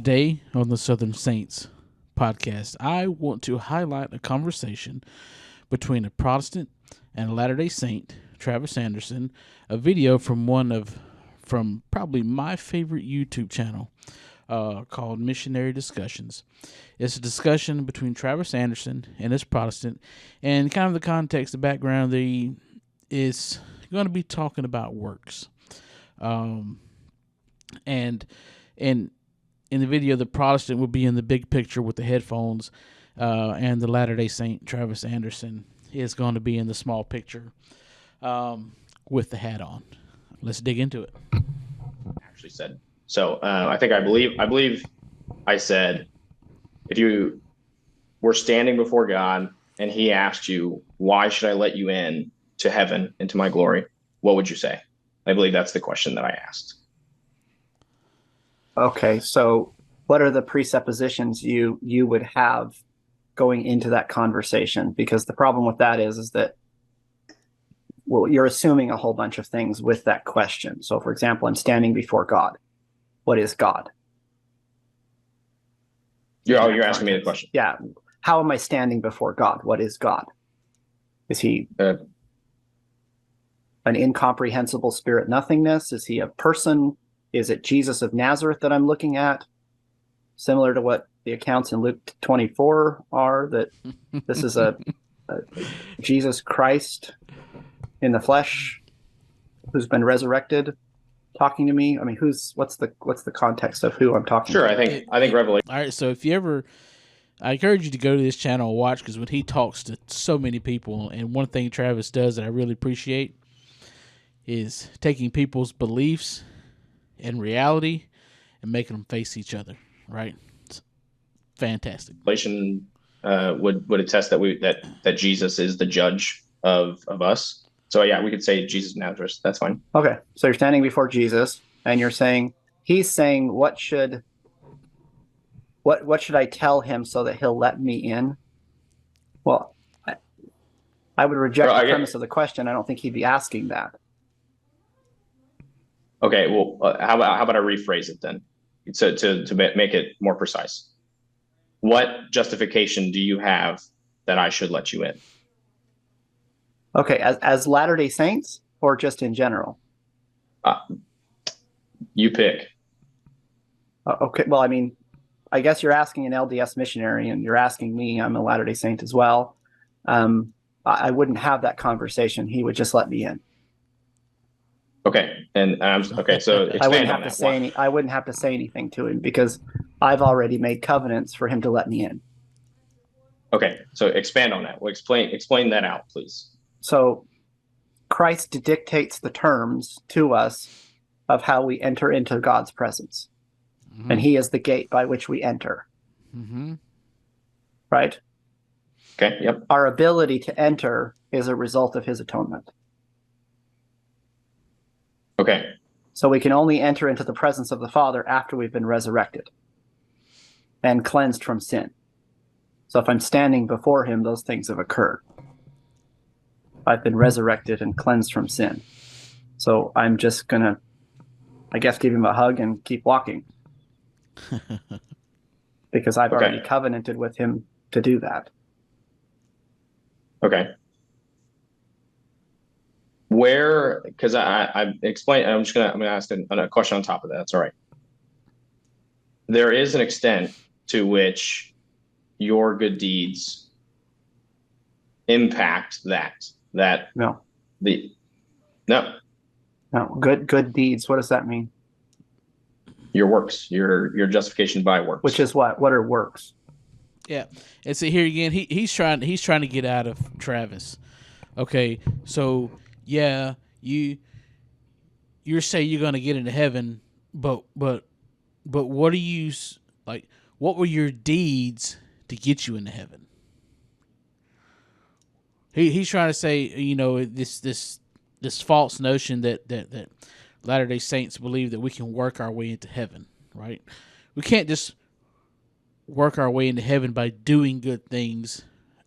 Today on the Southern Saints podcast, I want to highlight a conversation between a Protestant and a Latter-day Saint, Travis Anderson, a video from probably my favorite YouTube channel called Missionary Discussions. It's a discussion between Travis Anderson and this Protestant, and kind of the context, the background, is going to be talking about works. And in the video, the Protestant will be in the big picture with the headphones, and the Latter-day Saint, Travis Anderson, is going to be in the small picture with the hat on. Let's dig into it. Actually said. So I believe I said, if you were standing before God and he asked you, why should I let you in to heaven, into my glory? What would you say? I believe that's the question that I asked. Okay, so what are the presuppositions you would have going into that conversation? Because the problem with that is that, well, you're assuming a whole bunch of things with that question. So, for example, I'm standing before God. What is God? You're asking me the question. Yeah. How am I standing before God? What is God? Is he an incomprehensible spirit nothingness? Is he a person? Is it Jesus of Nazareth that I'm looking at? Similar to what the accounts in Luke 24 are, that this is a Jesus Christ in the flesh who's been resurrected talking to me. I mean, what's the context of who I'm talking to? Sure, I think Revelation. All right, so I encourage you to go to this channel and watch, because when he talks to so many people, and one thing Travis does that I really appreciate is taking people's beliefs and reality and making them face each other, right? It's fantastic. Revelation would attest that Jesus is the judge of us. So yeah, we could say Jesus of Nazareth. That's fine. Okay, so you're standing before Jesus, and you're saying, he's saying, what should I tell him so that he'll let me in? Well, I would reject the premise of the question. I don't think he'd be asking that. Okay, well, how about I rephrase it then, to make it more precise? What justification do you have that I should let you in? Okay, as Latter-day Saints or just in general? You pick. Okay, well, I mean, I guess you're asking an LDS missionary, and you're asking me. I'm a Latter-day Saint as well. I wouldn't have that conversation. He would just let me in. Okay, and okay. So expand I wouldn't on have to that. say I wouldn't have to say anything to him, because I've already made covenants for him to let me in. Okay, so expand on that. Well, explain that out, please. So Christ dictates the terms to us of how we enter into God's presence. Mm-hmm. And he is the gate by which we enter. Mm-hmm. Right? Okay, yep. Our ability to enter is a result of his atonement. Okay. So we can only enter into the presence of the Father after we've been resurrected and cleansed from sin. So if I'm standing before him, those things have occurred. I've been resurrected and cleansed from sin. So I'm just going to, I guess, give him a hug and keep walking. Because I've already covenanted with him to do that. Okay. Where, because I explained, I'm going to ask a question on top of that. That's all right. There is an extent to which your good deeds impact that. No. No. Good deeds. What does that mean? Your works, your justification by works. Which is what? What are works? Yeah, and so here again, he's trying to get out of Travis. Okay, so yeah, you're saying you're gonna get into heaven, but what are you like? What were your deeds to get you into heaven? He's trying to say, this false notion that Latter-day Saints believe that we can work our way into heaven, right? We can't just work our way into heaven by doing good things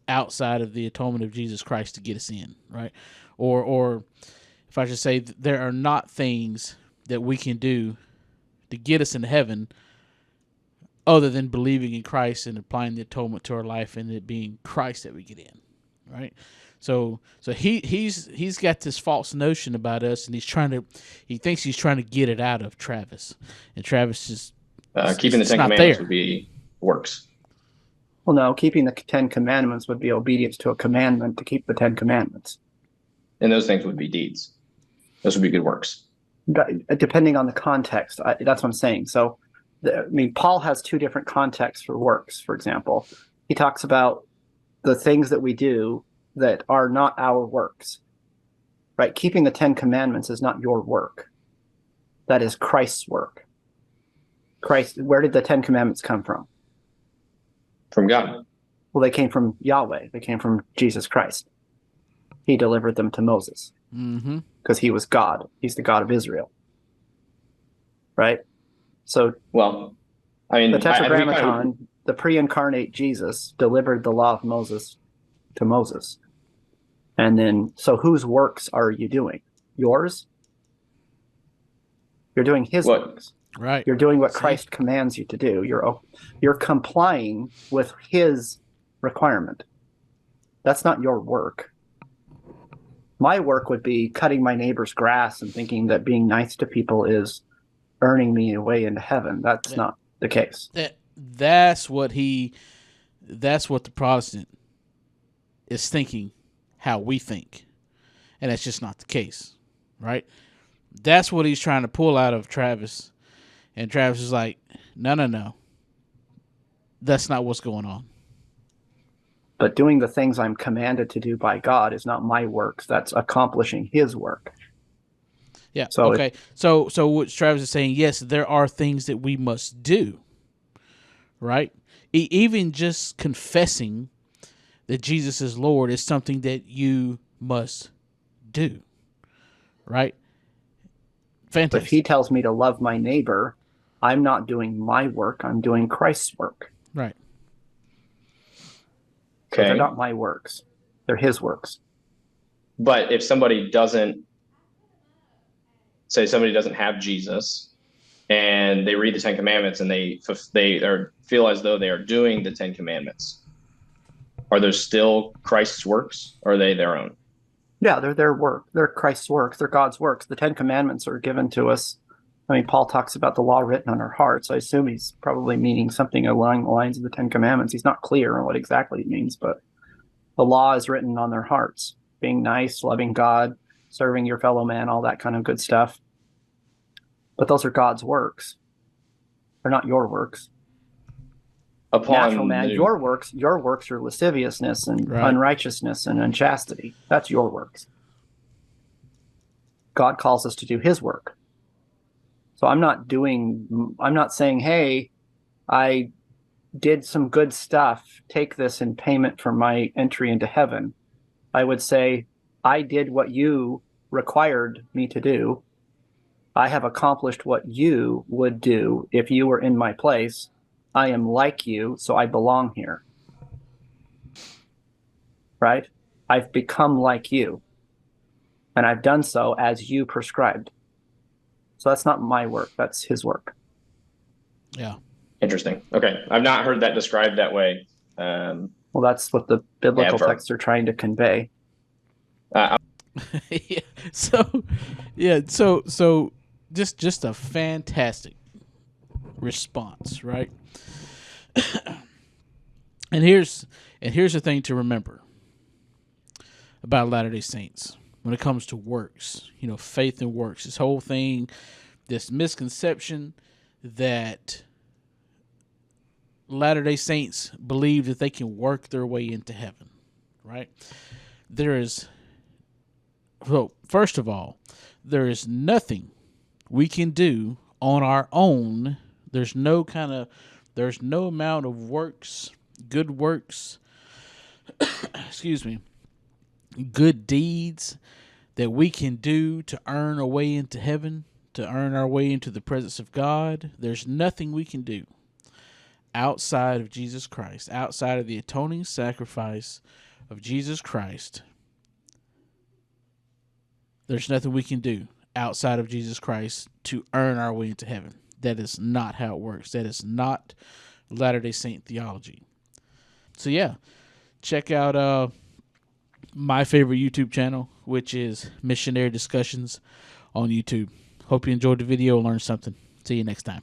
outside of the atonement of Jesus Christ to get us in, right? Or if I should say, there are not things that we can do to get us into heaven other than believing in Christ and applying the atonement to our life and it being Christ that we get in, right? So he's got this false notion about us, and he thinks he's trying to get it out of Travis, and Travis is keeping the Ten Commandments would be works. Well, no, keeping the 10 Commandments would be obedience to a commandment to keep the 10 Commandments. And those things would be deeds. Those would be good works. Depending on the context, that's what I'm saying. So, Paul has two different contexts for works, for example. He talks about the things that we do that are not our works, right? Keeping the 10 Commandments is not your work. That is Christ's work. Christ, where did the 10 Commandments come from? From God. Well, they came from Yahweh. They came from Jesus Christ. He delivered them to Moses because he was God. He's the God of Israel. Right? So, well, I mean, the Tetragrammaton, the pre-incarnate Jesus, delivered the law of Moses to Moses. And then, so whose works are you doing? Yours? You're doing his works. Right. You're doing what Christ commands you to do. You're complying with his requirement. That's not your work. My work would be cutting my neighbor's grass and thinking that being nice to people is earning me a way into heaven. That's not the case. That's what the Protestant is thinking, how we think. And that's just not the case, right? That's what he's trying to pull out of Travis. And Travis is like, no. That's not what's going on. But doing the things I'm commanded to do by God is not my works. That's accomplishing his work. Yeah. So okay. So what Travis is saying, yes, there are things that we must do, right? Even just confessing that Jesus is Lord is something that you must do, right? Fantastic. If he tells me to love my neighbor, I'm not doing my work. I'm doing Christ's work. Right. So they're not my works. They're his works. But if somebody doesn't have Jesus and they read the 10 Commandments and they feel as though they are doing the 10 Commandments, are those still Christ's works or are they their own? Yeah, they're their work. They're Christ's works. They're God's works. The 10 Commandments are given to us. I mean, Paul talks about the law written on our hearts. I assume he's probably meaning something along the lines of the 10 Commandments. He's not clear on what exactly he means, but the law is written on their hearts. Being nice, loving God, serving your fellow man, all that kind of good stuff. But those are God's works. They're not your works. Natural man, your works are lasciviousness and unrighteousness and unchastity. That's your works. God calls us to do his work. So I'm not saying, hey, I did some good stuff, take this in payment for my entry into heaven. I would say, I did what you required me to do. I have accomplished what you would do if you were in my place. I am like you, so I belong here. Right? I've become like you. And I've done so as you prescribed. So that's not my work. That's his work. Yeah. Interesting. Okay. I've not heard that described that way. Well, that's what the biblical texts are trying to convey. So just a fantastic response, right? and here's the thing to remember about Latter-day Saints when it comes to works, faith and works. This whole thing, this misconception that Latter-day Saints believe that they can work their way into heaven, right? First of all, there is nothing we can do on our own. There's no amount of works, good works, good deeds that we can do to earn our way into heaven, to earn our way into the presence of God. There's nothing we can do outside of Jesus Christ, outside of the atoning sacrifice of Jesus Christ. There's nothing we can do outside of Jesus Christ to earn our way into heaven. That is not how it works. That is not Latter-day Saint theology. So yeah, check out my favorite YouTube channel, which is Missionary Discussions on YouTube. Hope you enjoyed the video and learned something. See you next time.